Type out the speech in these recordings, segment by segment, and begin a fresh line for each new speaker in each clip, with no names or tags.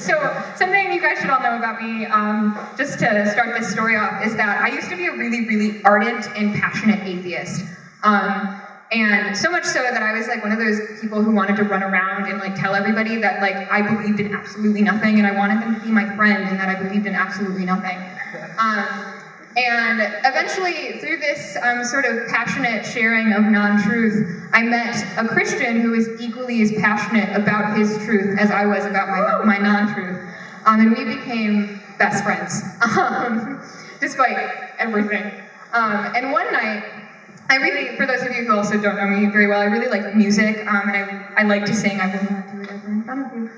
So something you guys should all know about me, just to start this story off, is that I used to be a really, really ardent and passionate atheist. And so much so that I was like one of those people who wanted to run around and like tell everybody that like I believed in absolutely nothing, and I wanted them to be my friend and that I believed in absolutely nothing. And eventually, through this sort of passionate sharing of non-truth, I met a Christian who was equally as passionate about his truth as I was about my non-truth. And we became best friends, despite everything. And one night, I really, for those of you who also don't know me very well, I really like music, and I like to sing. I will not do it ever in front of you.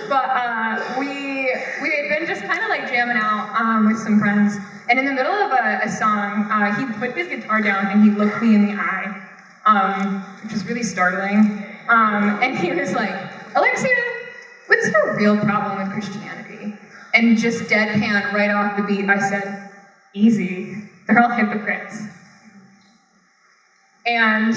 But we had been just kind of like jamming out with some friends, and in the middle of a song, he put his guitar down and he looked me in the eye, which was really startling. And he was like, "Alexea, what's your real problem with Christianity?" And just deadpan right off the beat, I said, "Easy, they're all hypocrites." And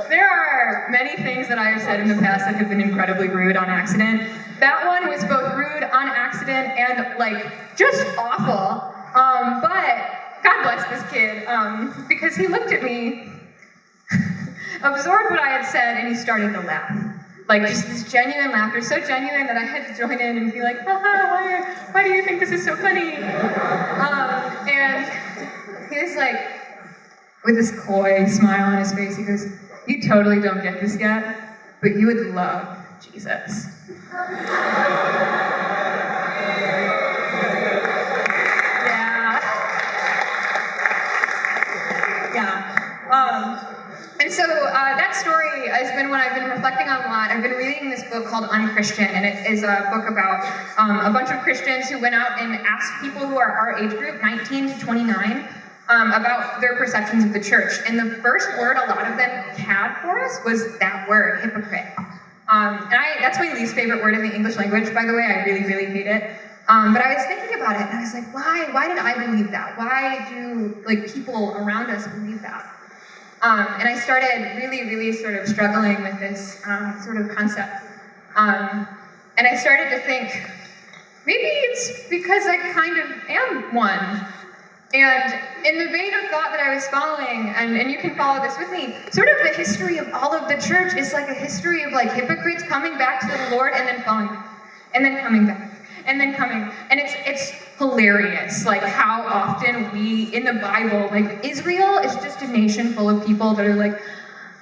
there are many things that I have said in the past that have been incredibly rude on accident. That one was both rude on accident and like just awful. But God bless this kid, because he looked at me, absorbed what I had said, and he started to laugh. Like just this genuine laughter, so genuine that I had to join in and be like, haha, why do you think this is so funny? And he was like, with this coy smile on his face, he goes, "You totally don't get this yet, but you would love Jesus." And so that story has been one I've been reflecting on a lot. I've been reading this book called Unchristian, and it is a book about a bunch of Christians who went out and asked people who are our age group, 19 to 29, about their perceptions of the church. And the first word a lot of them had for us was that word, hypocrite. And that's my least favorite word in the English language, by the way. I really, really hate it. But I was thinking about it, and I was like, why did I believe that? Why do like people around us believe that? And I started really, really sort of struggling with this sort of concept. And I started to think, maybe it's because I kind of am one. And in the vein of thought that I was following, and you can follow this with me, sort of the history of all of the church is like a history of like hypocrites coming back to the Lord and then falling back, and then coming back, and then coming. And it's hilarious, like how often we, in the Bible, like Israel is just a nation full of people that are like,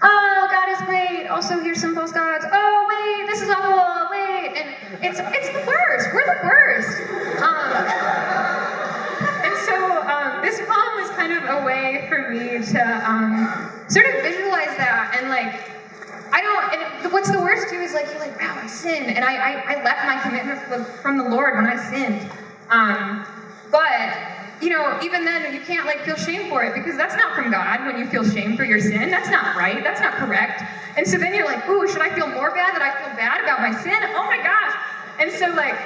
oh, God is great, also here's some false gods, oh wait, this is awful, wait, and it's the worst, we're the worst. This poem was kind of a way for me to sort of visualize that, and like, and what's the worst too is like, you're like, wow, I sinned, and I left my commitment from the Lord when I sinned. But, you know, even then, you can't like feel shame for it, because that's not from God when you feel shame for your sin. That's not right, that's not correct. And so then you're like, ooh, should I feel more bad that I feel bad about my sin? Oh my gosh. And so like,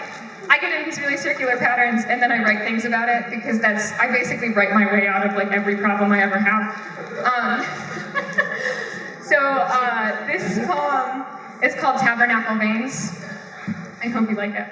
I get in these really circular patterns, and then I write things about it, because I basically write my way out of like every problem I ever have. So this poem is called Tabernacle Veins. I hope you like it.